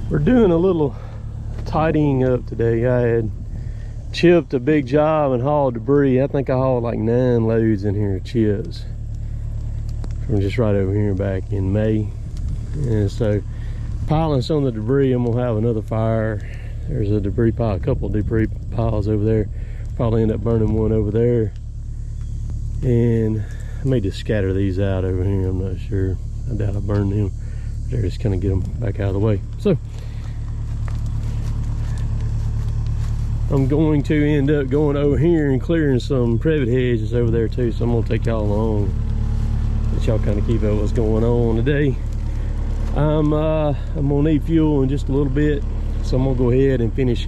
We're doing a little tidying up today. I had chipped a big job and hauled debris. I think I hauled like 9 loads in here of chips from just right over here back in May. And so piling some of the debris, I'm gonna have another fire. There's a debris pile, a couple of debris piles over there. Probably end up burning one over there. And I may just scatter these out over here, I'm not sure. I doubt I burned them. There, just kind of get them back out of the way. So I'm going to end up going over here and clearing some privet hedges over there too. So I'm gonna take y'all along, let y'all kind of keep up what's going on today. I'm gonna need fuel in just a little bit, so I'm gonna go ahead and finish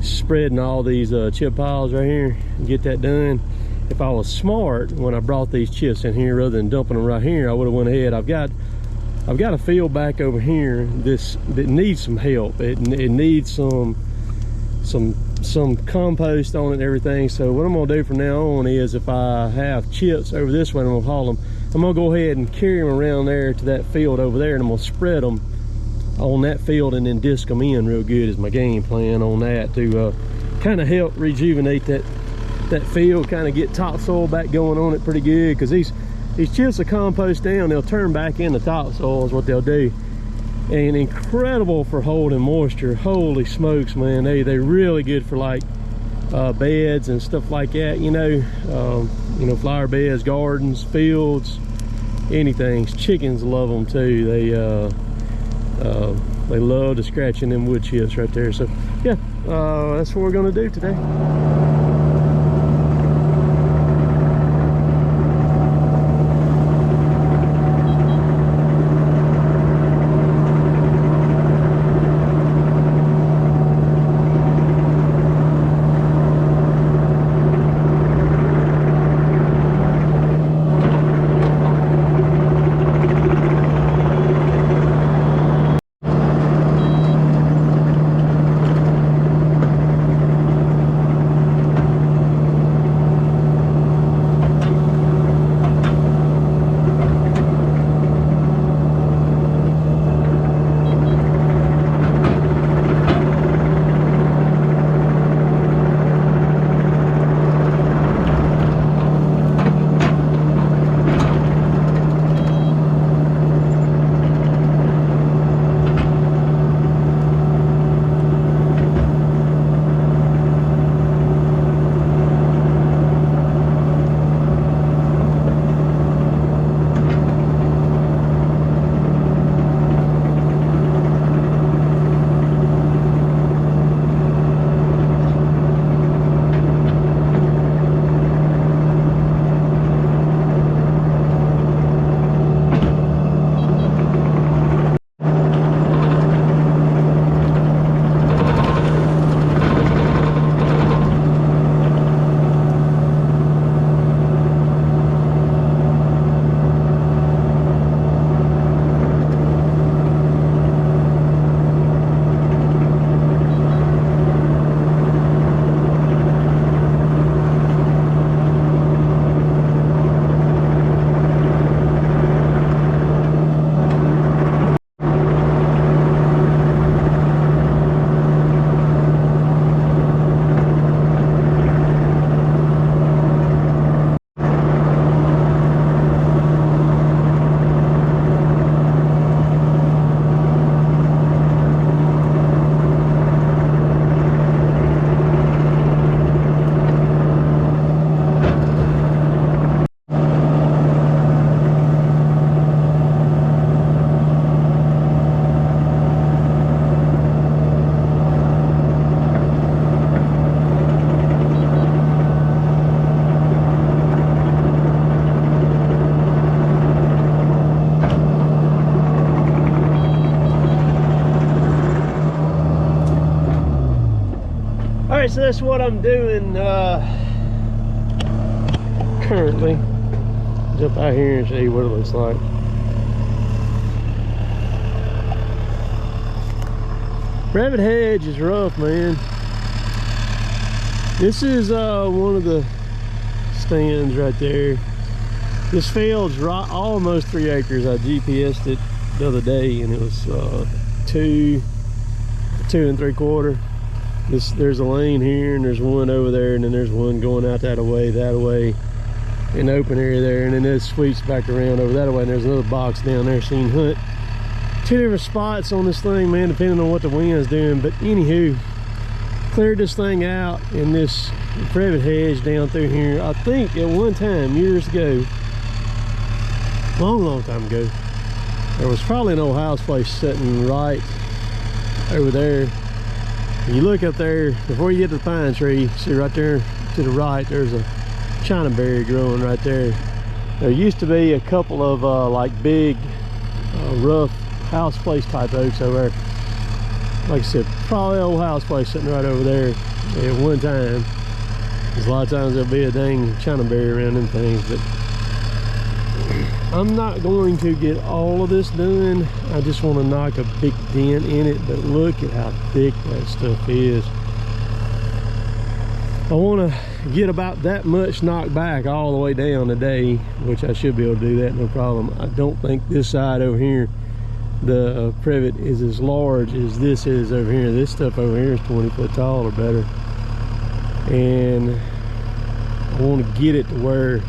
spreading all these chip piles right here and get that done. If I was smart when I brought these chips in here rather than dumping them right here, I would have went ahead. I've got a field back over here that needs some help. It needs some compost on it and everything. So what I'm gonna do from now on is, if I have chips over this way and I'm gonna haul them, I'm gonna go ahead and carry them around there to that field over there, and I'm gonna spread them on that field and then disc them in real good is my game plan on that, to kind of help rejuvenate that field, kind of get topsoil back going on it pretty good, because these chips will compost down, they'll turn back into topsoil is what they'll do. And incredible for holding moisture. Holy smokes, man, they're really good for like beds and stuff like that, you know, flower beds, gardens, fields, anything. Chickens love them too. They love to scratch in them wood chips right there. So yeah, that's what we're gonna do today. Alright, so that's what I'm doing currently. Jump out here and show you what it looks like. Privet hedge is rough, man. This is one of the stands right there. This field's right, almost 3 acres. I GPS'd it the other day, and it was 2 2 3/4. There's a lane here, and there's one over there, and then there's one going out that way, in the open area there, and then this sweeps back around over that way, and there's another box down there. So you can hunt 2 different spots on this thing, man, depending on what the wind's doing. But anywho, cleared this thing out in this privet hedge down through here. I think at one time, years ago, long time ago, there was probably an old house place sitting right over there. You look up there before you get to the pine tree, see right there to the right, there's a China berry growing right there. There used to be a couple of like big rough house place type oaks over there. Like I said, probably an old house place sitting right over there at one time. Because a lot of times there'll be a dang China berry around them things. But I'm not going to get all of this done. I just want to knock a big dent in it. But look at how thick that stuff is. I want to get about that much knocked back all the way down today, which I should be able to do that, no problem. I don't think this side over here, the privet, is as large as this is over here. This stuff over here is 20 foot tall or better. And I want to get it to where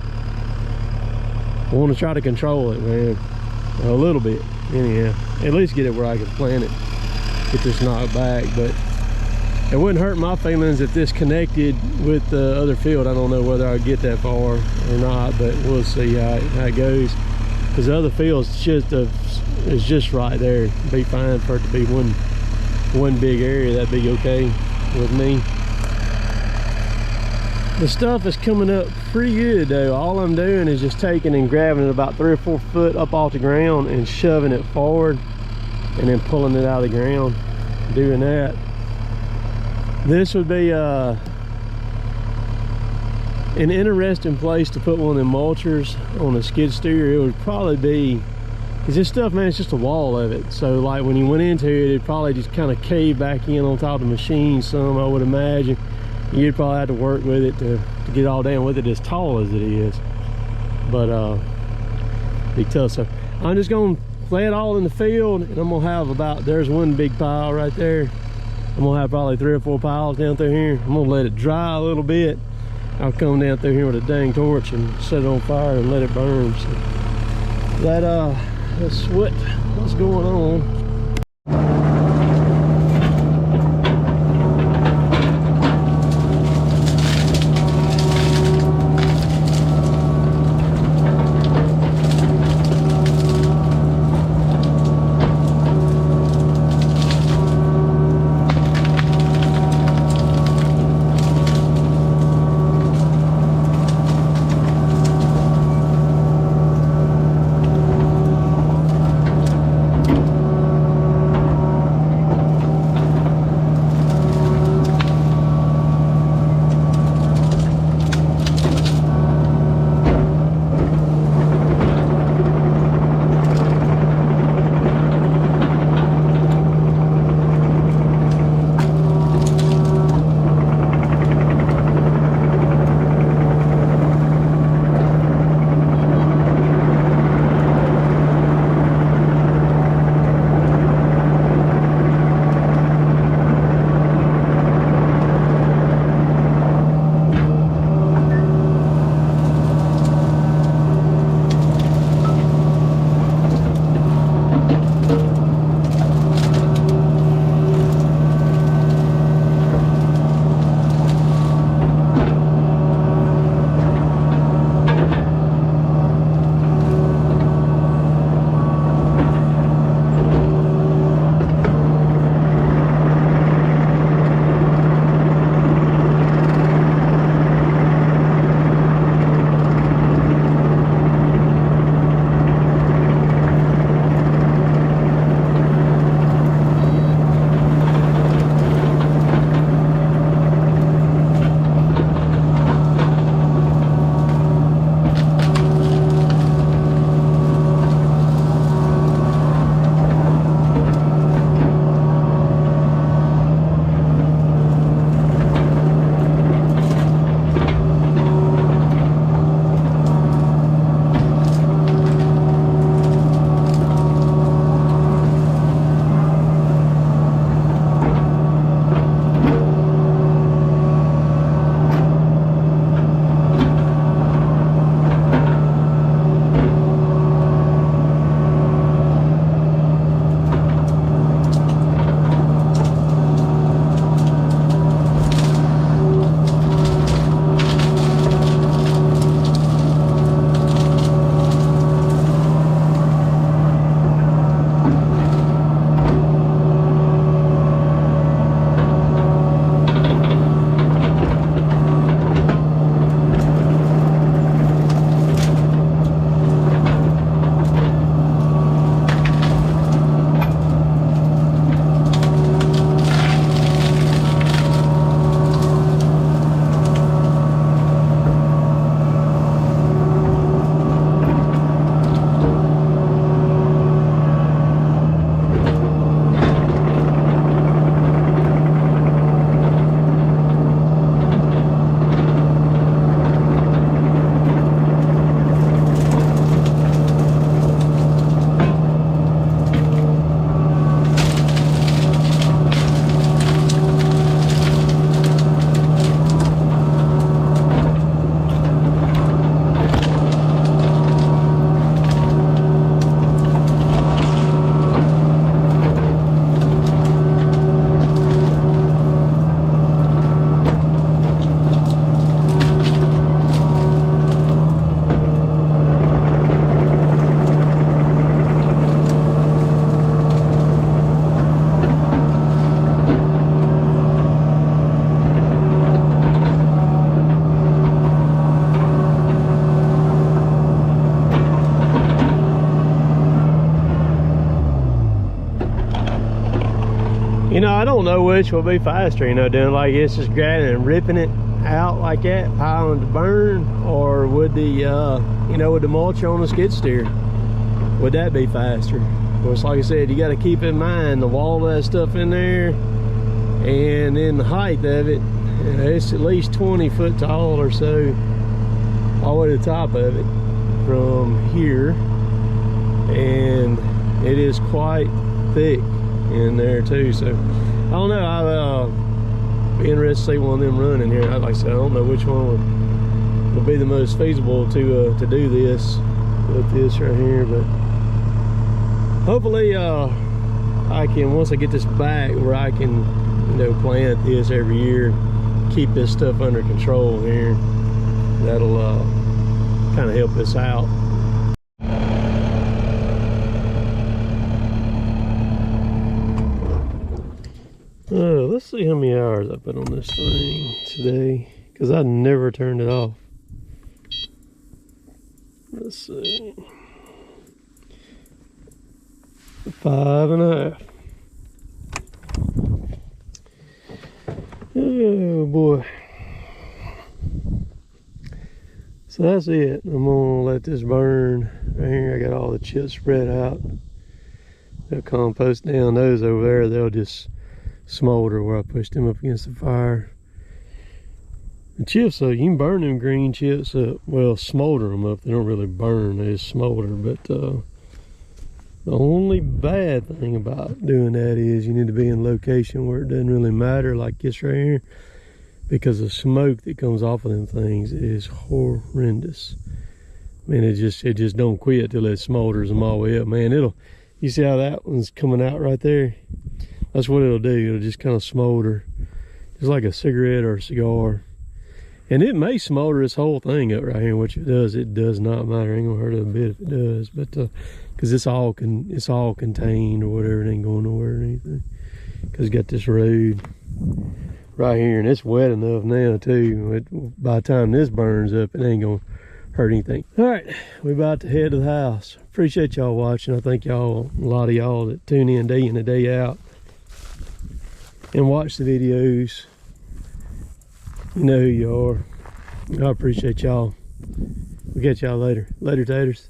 I want to try to control it, man, a little bit anyhow. At least get it where I can plant it, get this knocked back. But it wouldn't hurt my feelings if this connected with the other field. I don't know whether I'll get that far or not, but we'll see how it goes. Because the other field's is just right there. It'd be fine for it to be one big area. That'd be okay with me. The stuff is coming up pretty good though. All I'm doing is just taking and grabbing it about 3 or 4 foot up off the ground and shoving it forward and then pulling it out of the ground, doing that. This would be an interesting place to put one of them mulchers on a skid steer. It would probably be, because this stuff, man, it's just a wall of it. So like when you went into it, it'd probably just kind of cave back in on top of the machine some, I would imagine. You'd probably have to work with it to get all down with it as tall as it is. But be tough. So I'm just gonna lay it all in the field, and I'm gonna have about, there's one big pile right there. I'm gonna have probably 3 or 4 piles down through here. I'm gonna let it dry a little bit. I'll come down through here with a dang torch and set it on fire and let it burn. So that's what's going on. You know, I don't know which will be faster, you know, doing like this, just grabbing and ripping it out like that, piling to burn, or would the, you know, with the mulch on the skid steer, would that be faster? Of course, like I said, you got to keep in mind the wall of that stuff in there, and then the height of it. It's at least 20 foot tall or so, all the way to the top of it from here, and it is quite thick in there too. So I don't know, I'll be interested to see one of them running here. Like I said, I don't know which one would be the most feasible to do this with this right here, but hopefully I can, once I get this back where I can, you know, plant this every year, keep this stuff under control here, that'll kind of help us out. Let's see how many hours I put on this thing today, because I never turned it off. Let's see. 5.5. Oh boy. So that's it. I'm gonna let this burn right here. I got all the chips spread out. They'll compost down. Those over there, they'll just smolder where I pushed them up against the fire. The chips, though, you can burn them green chips up. Well, smolder them up. They don't really burn, they just smolder. But the only bad thing about doing that is you need to be in a location where it doesn't really matter, like this right here, because the smoke that comes off of them things is horrendous. I mean, it just don't quit till it smolders them all the way up, man. You see how that one's coming out right there? That's what it'll do. It'll just kind of smolder, just like a cigarette or a cigar. And it may smolder this whole thing up right here, which it does not matter. It ain't gonna hurt it a bit if it does, but because it's all contained or whatever, it ain't going nowhere or anything. Because it's got this road right here, and it's wet enough now too. By the time this burns up, it ain't gonna hurt anything. All right, we about to head to the house. Appreciate y'all watching. I thank y'all, a lot of y'all that tune in day and day out and watch the videos. You know who you are. I appreciate y'all. We'll catch y'all later. Later, taters.